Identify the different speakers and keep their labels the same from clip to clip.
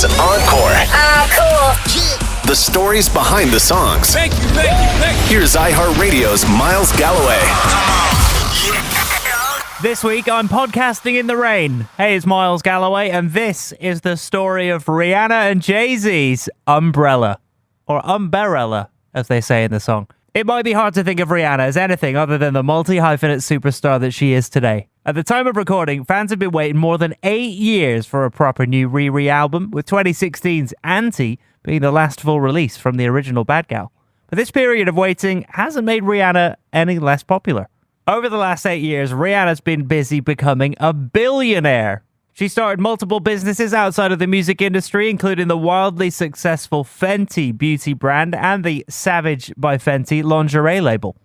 Speaker 1: is Encore.
Speaker 2: Cool.
Speaker 1: The stories behind the songs.
Speaker 3: Thank you.
Speaker 1: Here's iHeartRadio's Miles Galloway.
Speaker 4: This week, I'm podcasting in the rain. Hey, it's Miles Galloway, and this is the story of Rihanna and Jay-Z's Umbrella. Or Umbrella, as they say in the song. It might be hard to think of Rihanna as anything other than the multi-hyphenate superstar that she is today. At the time of recording, fans have been waiting more than 8 years for a proper new RiRi album, with 2016's Anti being the last full release from the original Bad Gal. But this period of waiting hasn't made Rihanna any less popular. Over the last 8 years, Rihanna's been busy becoming a billionaire. She started multiple businesses outside of the music industry, including the wildly successful Fenty beauty brand and the Savage by Fenty lingerie label.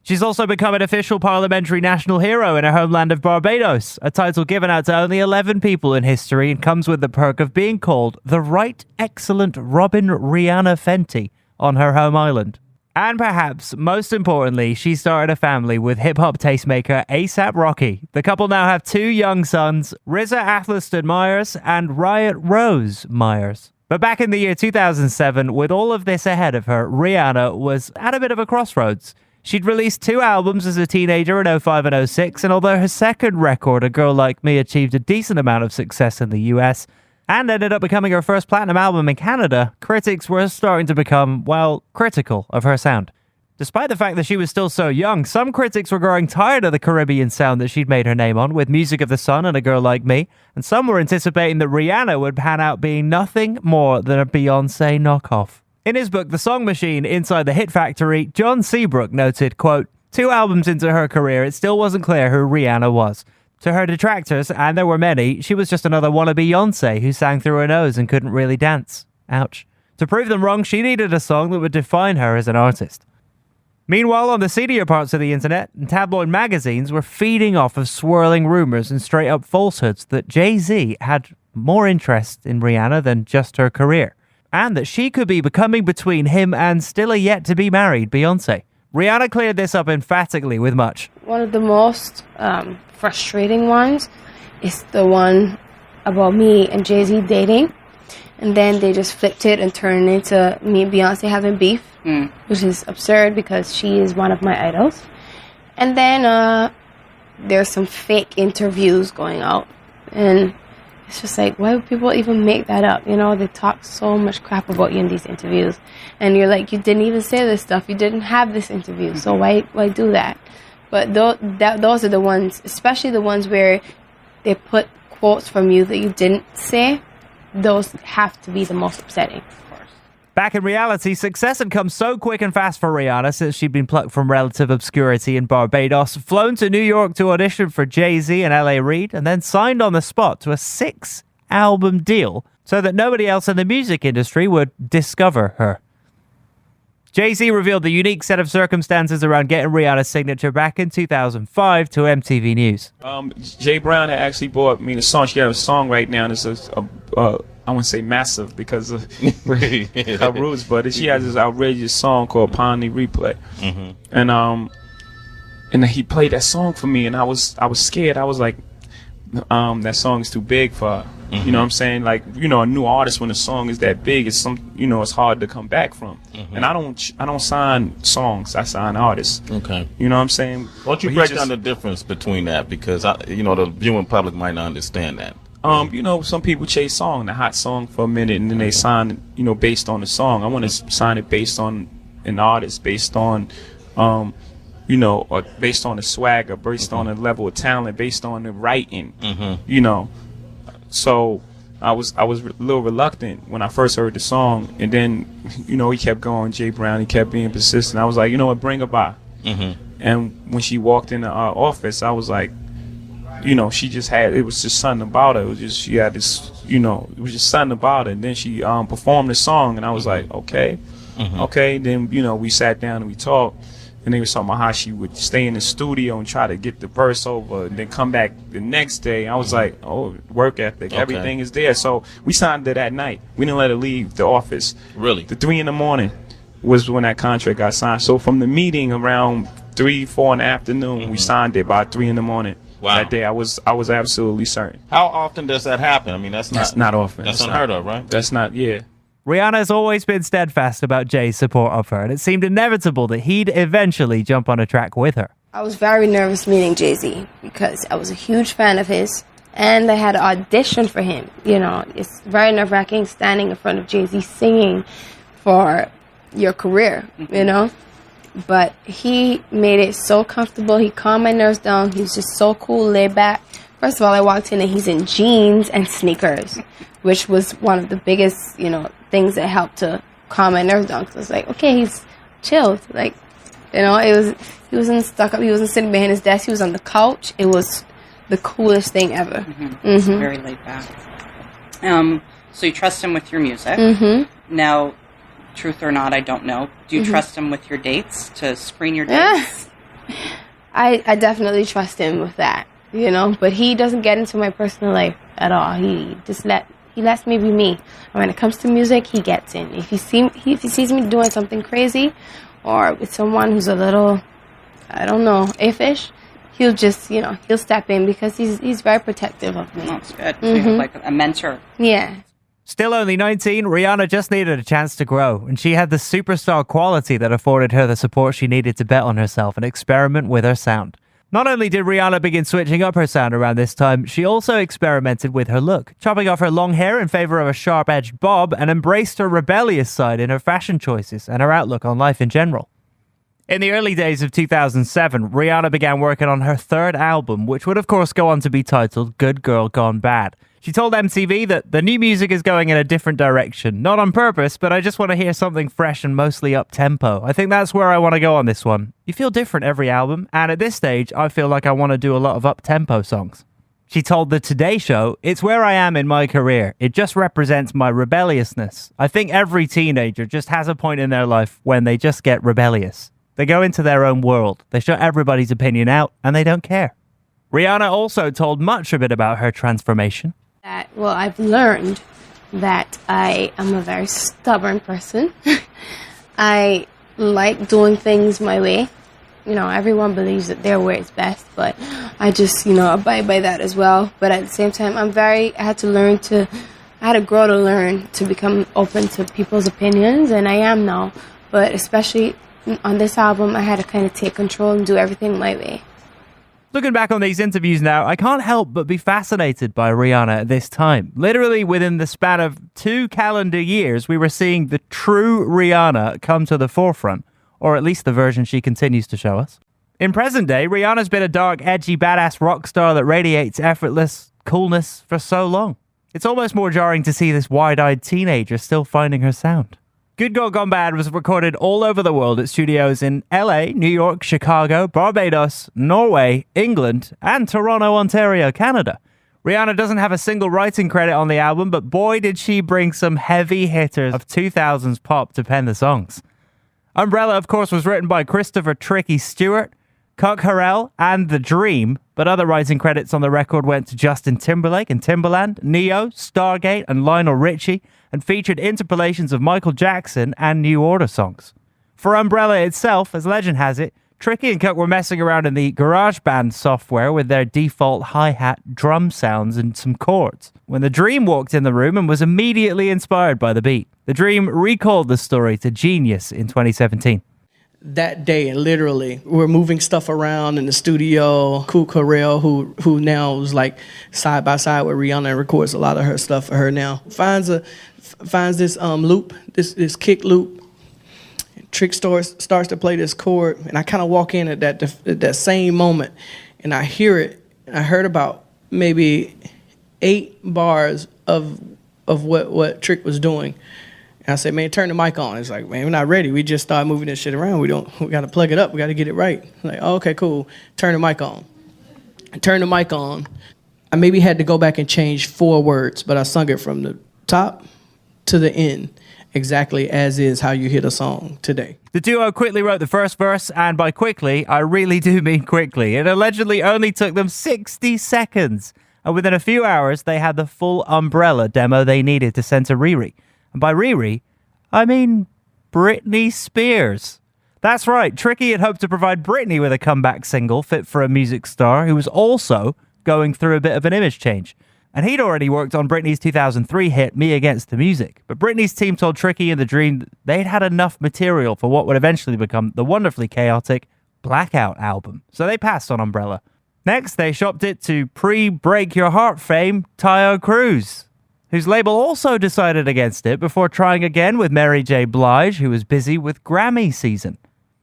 Speaker 4: She's also become an official parliamentary national hero in her homeland of Barbados, a title given out to only 11 people in history and comes with the perk of being called the Right Excellent Robin Rihanna Fenty on her home island. And perhaps most importantly, she started a family with hip-hop tastemaker A$AP Rocky. The couple now have 2 young sons, RZA Athelston Myers and Riot Rose Myers. But back in the year 2007, with all of this ahead of her, Rihanna was at a bit of a crossroads. She'd released 2 albums as a teenager in 05 and 06, and although her second record, A Girl Like Me, achieved a decent amount of success in the US, and ended up becoming her first platinum album in Canada, critics were starting to become, well, critical of her sound. Despite the fact that she was still so young, some critics were growing tired of the Caribbean sound that she'd made her name on, with Music of the Sun and A Girl Like Me, and some were anticipating that Rihanna would pan out being nothing more than a Beyoncé knockoff. In his book, The Song Machine, Inside the Hit Factory, John Seabrook noted, quote, 2 albums into her career, it still wasn't clear who Rihanna was. To her detractors, and there were many, she was just another wannabe Beyoncé who sang through her nose and couldn't really dance. Ouch. To prove them wrong, she needed a song that would define her as an artist. Meanwhile, on the seedier parts of the internet, tabloid magazines were feeding off of swirling rumors and straight-up falsehoods that Jay-Z had more interest in Rihanna than just her career, and that she could be becoming between him and still yet-to-be-married Beyoncé. Rihanna cleared this up emphatically with much.
Speaker 5: One of the most frustrating ones is the one about me and Jay-Z dating, and then they just flipped it and turned it into me and Beyonce having beef, which is absurd because she is one of my idols. And then there's some fake interviews going out, and it's just like, why would people even make that up? You know, they talk so much crap about you in these interviews, and you're like, you didn't even say this stuff, you didn't have this interview, so why do that? But those are the ones, especially the ones where they put quotes from you that you didn't say. Those have to be the most upsetting.
Speaker 4: Back in reality, success had come so quick and fast for Rihanna since she'd been plucked from relative obscurity in Barbados, flown to New York to audition for Jay-Z and L.A. Reid, and then signed on the spot to a 6-album deal so that nobody else in the music industry would discover her. Jay-Z revealed the unique set of circumstances around getting Rihanna's signature back in 2005 to MTV News.
Speaker 3: Jay Brown had actually bought me the song. She got a song right now, and it's I wouldn't say massive because of her roots, but she has this outrageous song called Upon the Replay. And he played that song for me, and I was scared. I was like, that song is too big for her. You know what I'm saying? Like, you know, a new artist, when a song is that big, it's it's hard to come back from. And I don't sign songs, I sign artists.
Speaker 6: Okay.
Speaker 3: You know what I'm saying?
Speaker 6: Why don't you break down the difference between that? Because the viewing public might not understand that.
Speaker 3: Some people chase the hot song for a minute, and then they sign, based on the song. I want to sign it based on an artist, based on, or based on the swagger, based on the level of talent, based on the writing, So I was a little reluctant when I first heard the song, and then, he kept going, Jay Brown, he kept being persistent. I was like, bring her by. And when she walked in our office, I was like, she just had, it was just something about her. It was just, she had this, it was just something about her. And then she performed the song, and I was like, okay. Then, we sat down and we talked. And they were talking about how she would stay in the studio and try to get the verse over and then come back the next day. I was like, oh, work ethic. Okay. Everything is there. So we signed it that night. We didn't let her leave the office.
Speaker 6: Really?
Speaker 3: The 3 a.m. was when that contract got signed. So from the meeting around 3, 4 in the afternoon, we signed it by 3 a.m.
Speaker 6: Wow.
Speaker 3: That day, I was absolutely certain.
Speaker 6: How often does that happen? I mean, that's
Speaker 3: Not often.
Speaker 6: That's
Speaker 3: That's
Speaker 6: unheard
Speaker 3: not-
Speaker 6: of, right?
Speaker 3: That's not. Yeah.
Speaker 4: Rihanna has always been steadfast about Jay's support of her, and it seemed inevitable that he'd eventually jump on a track with her.
Speaker 5: I was very nervous meeting Jay-Z because I was a huge fan of his, and I had to audition for him. You know, it's very nerve-wracking standing in front of Jay-Z singing for your career, you know? But he made it so comfortable. He calmed my nerves down. He was just so cool, laid back. First of all, I walked in and he's in jeans and sneakers, which was one of the biggest, you know, things that helped to calm my nerves down. Because I was like, okay, he's chilled. Like, you know, he wasn't stuck up. He wasn't sitting behind his desk. He was on the couch. It was the coolest thing ever.
Speaker 7: Very laid back. So you trust him with your music. Now, truth or not, I don't know. Do you trust him with your dates, to screen your dates?
Speaker 5: I definitely trust him with that, you know. But he doesn't get into my personal life at all. He lets me be me. And when it comes to music, he gets in. If he sees me doing something crazy, or with someone who's a little, I don't know, iffish, he'll just, you know, he'll step in because he's very protective of me.
Speaker 7: That's good. So you have like a mentor.
Speaker 5: Yeah.
Speaker 4: Still only 19, Rihanna just needed a chance to grow, and she had the superstar quality that afforded her the support she needed to bet on herself and experiment with her sound. Not only did Rihanna begin switching up her sound around this time, she also experimented with her look, chopping off her long hair in favor of a sharp-edged bob, and embraced her rebellious side in her fashion choices and her outlook on life in general. In the early days of 2007, Rihanna began working on her third album, which would of course go on to be titled Good Girl Gone Bad. She told MTV that the new music is going in a different direction, not on purpose, but I just want to hear something fresh and mostly up-tempo. I think that's where I want to go on this one. You feel different every album, and at this stage, I feel like I want to do a lot of up-tempo songs. She told the Today Show, "It's where I am in my career. It just represents my rebelliousness. I think every teenager just has a point in their life when they just get rebellious. They go into their own world, they shut everybody's opinion out, and they don't care." Rihanna also told much of it about her transformation.
Speaker 5: Well, I've learned that I am a very stubborn person. I like doing things my way. You know, everyone believes that their way is best, but I just, you know, abide by that as well. But at the same time, I had to grow to learn to become open to people's opinions, and I am now. But especially on this album, I had to kind of take control and do everything my way.
Speaker 4: Looking back on these interviews now, I can't help but be fascinated by Rihanna at this time. Literally within the span of 2 calendar years, we were seeing the true Rihanna come to the forefront, or at least the version she continues to show us. In present day, Rihanna's been a dark, edgy, badass rock star that radiates effortless coolness for so long. It's almost more jarring to see this wide-eyed teenager still finding her sound. Good Girl Gone Bad was recorded all over the world at studios in LA, New York, Chicago, Barbados, Norway, England, and Toronto, Ontario, Canada. Rihanna doesn't have a single writing credit on the album, but boy did she bring some heavy hitters of 2000s pop to pen the songs. Umbrella, of course, was written by Christopher Tricky Stewart, Cuck Harrell, and The Dream, but other writing credits on the record went to Justin Timberlake and Timbaland, Neo, Stargate, and Lionel Richie, and featured interpolations of Michael Jackson and New Order songs. For Umbrella itself, as legend has it, Tricky and Cuck were messing around in the GarageBand software with their default hi-hat drum sounds and some chords, when The Dream walked in the room and was immediately inspired by the beat. The Dream recalled the story to Genius in 2017.
Speaker 8: That day, literally, we're moving stuff around in the studio. Cuck Harrell, who now is like side by side with Rihanna and records a lot of her stuff for her now, finds this loop, this kick loop. Trick starts to play this chord, and I kind of walk in at that same moment, and I hear it. I heard about maybe 8 bars of what Trick was doing. And I said, man, turn the mic on. It's like, man, we're not ready. We just started moving this shit around. We got to plug it up. We got to get it right. I'm like, oh, okay, cool. Turn the mic on. I turned the mic on. I maybe had to go back and change 4 words, but I sung it from the top to the end, exactly as is how you hit a song today.
Speaker 4: The duo quickly wrote the first verse, and by quickly, I really do mean quickly. It allegedly only took them 60 seconds, and within a few hours, they had the full Umbrella demo they needed to send to RiRi. And by RiRi, I mean Britney Spears. That's right, Tricky had hoped to provide Britney with a comeback single fit for a music star who was also going through a bit of an image change. And he'd already worked on Britney's 2003 hit, Me Against the Music. But Britney's team told Tricky and The Dream that they'd had enough material for what would eventually become the wonderfully chaotic Blackout album. So they passed on Umbrella. Next, they shopped it to pre-Break Your Heart fame Tayo Cruz, whose label also decided against it before trying again with Mary J. Blige, who was busy with Grammy season.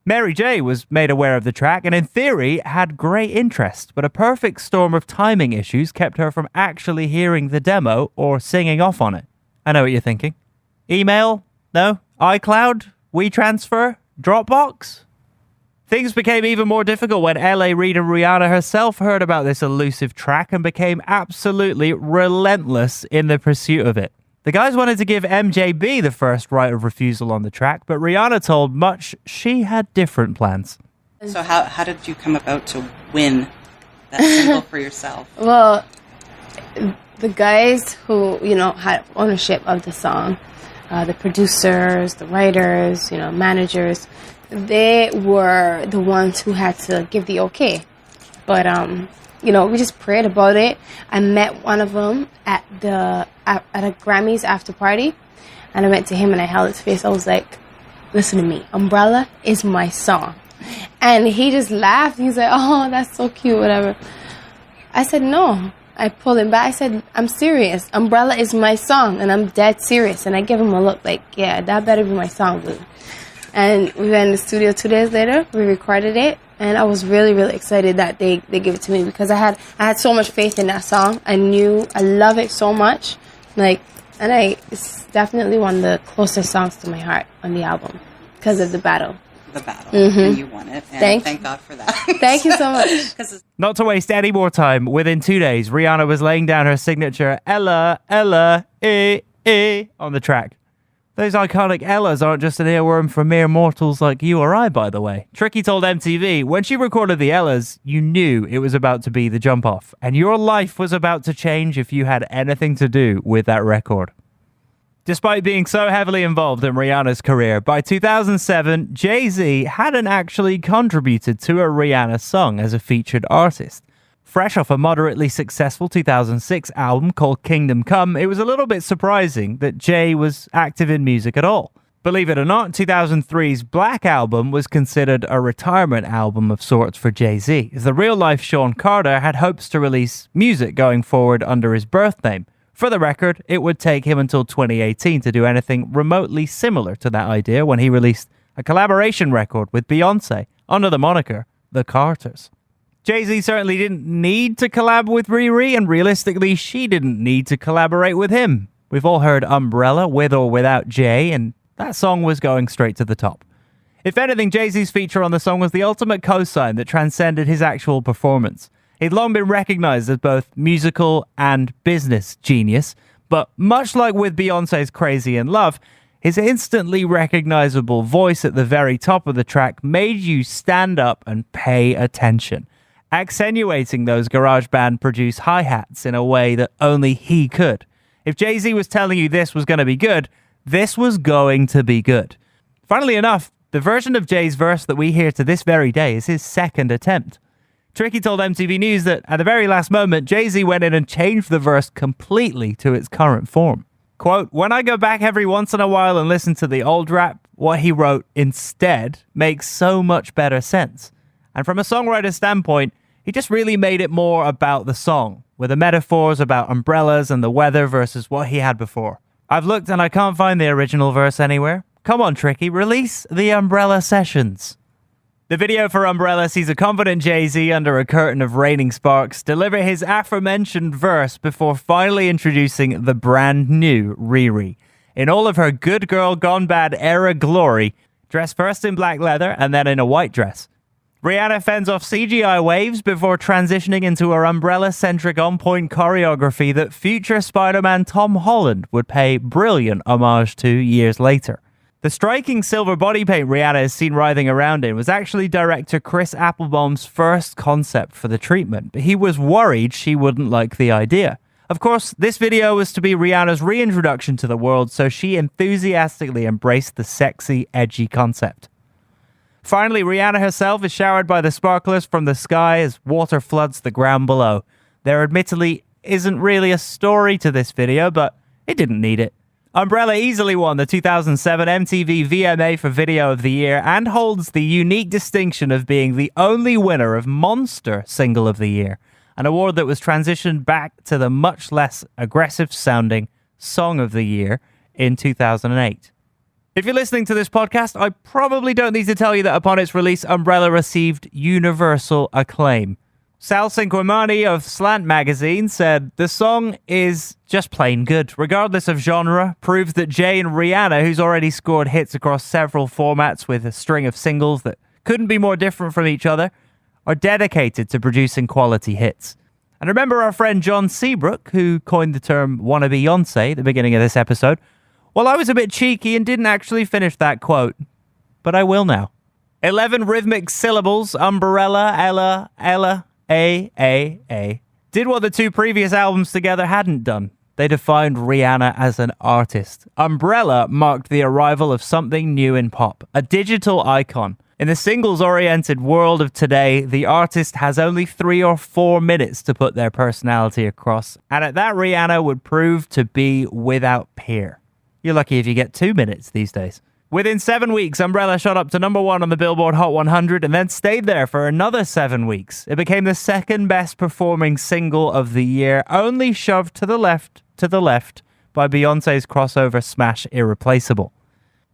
Speaker 4: Mary J. was made aware of the track and in theory had great interest, but a perfect storm of timing issues kept her from actually hearing the demo or singing off on it. I know what you're thinking. Email? No? iCloud? WeTransfer? Dropbox? Things became even more difficult when L.A. Reid and Rihanna herself heard about this elusive track and became absolutely relentless in the pursuit of it. The guys wanted to give MJB the first right of refusal on the track, but Rihanna told Much she had different plans.
Speaker 7: So how did you come about to win that single for yourself?
Speaker 5: Well, the guys who, had ownership of the song, the producers, the writers, managers, they were the ones who had to give the okay. But, we just prayed about it. I met one of them at a Grammys after party, and I went to him and I held his face. I was like, listen to me, Umbrella is my song. And he just laughed. He's like, oh, that's so cute, whatever. I said, no. I pulled him back. I said, I'm serious. Umbrella is my song, and I'm dead serious. And I gave him a look like, yeah, that better be my song, dude. And we went in the studio 2 days later. We recorded it. And I was really, really excited that they gave it to me because I had so much faith in that song. I love it so much. It's definitely one of the closest songs to my heart on the album because of the battle.
Speaker 7: The battle. Mm-hmm. And you won it. And thank God for that.
Speaker 5: Thank you so much.
Speaker 4: Not to waste any more time, within 2 days, Rihanna was laying down her signature Ella, Ella, on the track. Those iconic Ellas aren't just an earworm for mere mortals like you or I, by the way. Tricky told MTV, when she recorded the Ellas, you knew it was about to be the jump off, and your life was about to change if you had anything to do with that record. Despite being so heavily involved in Rihanna's career, by 2007, Jay-Z hadn't actually contributed to a Rihanna song as a featured artist. Fresh off a moderately successful 2006 album called Kingdom Come, it was a little bit surprising that Jay was active in music at all. Believe it or not, 2003's Black Album was considered a retirement album of sorts for Jay-Z, as the real-life Sean Carter had hopes to release music going forward under his birth name. For the record, it would take him until 2018 to do anything remotely similar to that idea when he released a collaboration record with Beyoncé under the moniker The Carters. Jay-Z certainly didn't need to collab with RiRi, and realistically, she didn't need to collaborate with him. We've all heard Umbrella with or without Jay, and that song was going straight to the top. If anything, Jay-Z's feature on the song was the ultimate cosign that transcended his actual performance. He'd long been recognized as both musical and business genius, but much like with Beyoncé's Crazy in Love, his instantly recognizable voice at the very top of the track made you stand up and pay attention, accentuating those GarageBand-produced hi-hats in a way that only he could. If Jay-Z was telling you this was going to be good, this was going to be good. Funnily enough, the version of Jay's verse that we hear to this very day is his second attempt. Tricky told MTV News that at the very last moment, Jay-Z went in and changed the verse completely to its current form. Quote, when I go back every once in a while and listen to the old rap, what he wrote instead makes so much better sense. And from a songwriter's standpoint, he just really made it more about the song, with the metaphors about umbrellas and the weather versus what he had before. I've looked and I can't find the original verse anywhere. Come on, Tricky, release the Umbrella Sessions. The video for Umbrella sees a confident Jay-Z under a curtain of raining sparks deliver his aforementioned verse before finally introducing the brand new RiRi. In all of her good girl gone bad era glory, dressed first in black leather and then in a white dress. Rihanna fends off CGI waves before transitioning into her umbrella-centric on-point choreography that future Spider-Man Tom Holland would pay brilliant homage to years later. The striking silver body paint Rihanna is seen writhing around in was actually director Chris Applebaum's first concept for the treatment, but he was worried she wouldn't like the idea. Of course, this video was to be Rihanna's reintroduction to the world, so she enthusiastically embraced the sexy, edgy concept. Finally, Rihanna herself is showered by the sparklers from the sky as water floods the ground below. There admittedly isn't really a story to this video, but it didn't need it. Umbrella easily won the 2007 MTV VMA for Video of the Year and holds the unique distinction of being the only winner of Monster Single of the Year, an award that was transitioned back to the much less aggressive-sounding Song of the Year in 2008. If you're listening to this podcast, I probably don't need to tell you that upon its release, Umbrella received universal acclaim. Sal Cinquemani of Slant magazine said, "The song is just plain good. Regardless of genre, proves that Jay and Rihanna, who's already scored hits across several formats with a string of singles that couldn't be more different from each other, are dedicated to producing quality hits." And remember our friend John Seabrook, who coined the term wannabe Beyoncé at the beginning of this episode? Well, I was a bit cheeky and didn't actually finish that quote, but I will now. 11 rhythmic syllables, Umbrella, Ella, Ella, A, did what the two previous albums together hadn't done. They defined Rihanna as an artist. Umbrella marked the arrival of something new in pop, a digital icon. In the singles-oriented world of today, the artist has only 3 or 4 minutes to put their personality across, and at that, Rihanna would prove to be without peer. You're lucky if you get 2 minutes these days. Within 7 weeks, Umbrella shot up to number 1 on the Billboard Hot 100 and then stayed there for another 7 weeks. It became the second best performing single of the year, only shoved to the left by Beyoncé's crossover smash Irreplaceable.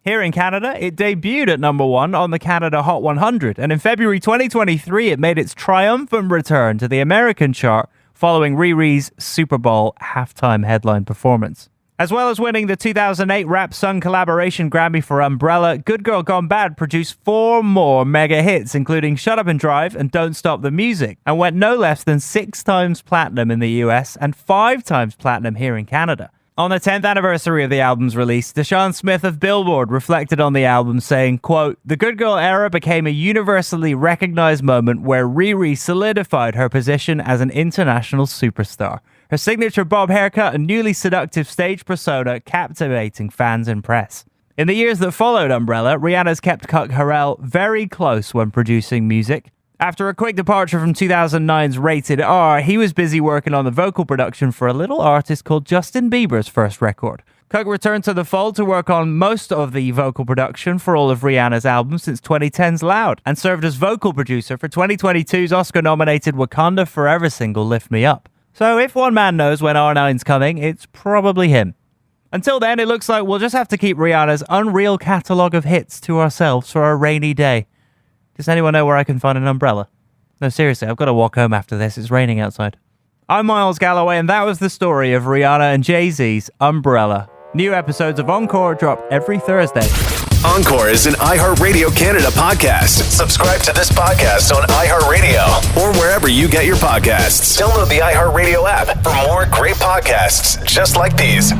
Speaker 4: Here in Canada, it debuted at number 1 on the Canada Hot 100, and in February 2023, it made its triumphant return to the American chart following RiRi's Super Bowl halftime headline performance. As well as winning the 2008 Rap Song Collaboration Grammy for Umbrella, Good Girl Gone Bad produced 4 more mega hits, including Shut Up and Drive and Don't Stop the Music, and went no less than 6 times platinum in the US and 5 times platinum here in Canada. On the 10th anniversary of the album's release, Deshaun Smith of Billboard reflected on the album, saying, quote, "The Good Girl era became a universally recognized moment where RiRi solidified her position as an international superstar. Her signature bob haircut and newly seductive stage persona captivating fans and press." In the years that followed Umbrella, Rihanna's kept Cuck Harrell very close when producing music. After a quick departure from 2009's Rated R, he was busy working on the vocal production for a little artist called Justin Bieber's first record. Cuck returned to the fold to work on most of the vocal production for all of Rihanna's albums since 2010's Loud, and served as vocal producer for 2022's Oscar-nominated Wakanda Forever single Lift Me Up. So if one man knows when R9's coming, it's probably him. Until then, it looks like we'll just have to keep Rihanna's unreal catalogue of hits to ourselves for a rainy day. Does anyone know where I can find an umbrella? No, seriously, I've got to walk home after this. It's raining outside. I'm Miles Galloway, and that was the story of Rihanna and Jay-Z's Umbrella. New episodes of Encore drop every Thursday.
Speaker 1: Encore is an iHeartRadio Canada podcast. Subscribe to this podcast on iHeartRadio or wherever you get your podcasts. Download the iHeartRadio app for more great podcasts just like these.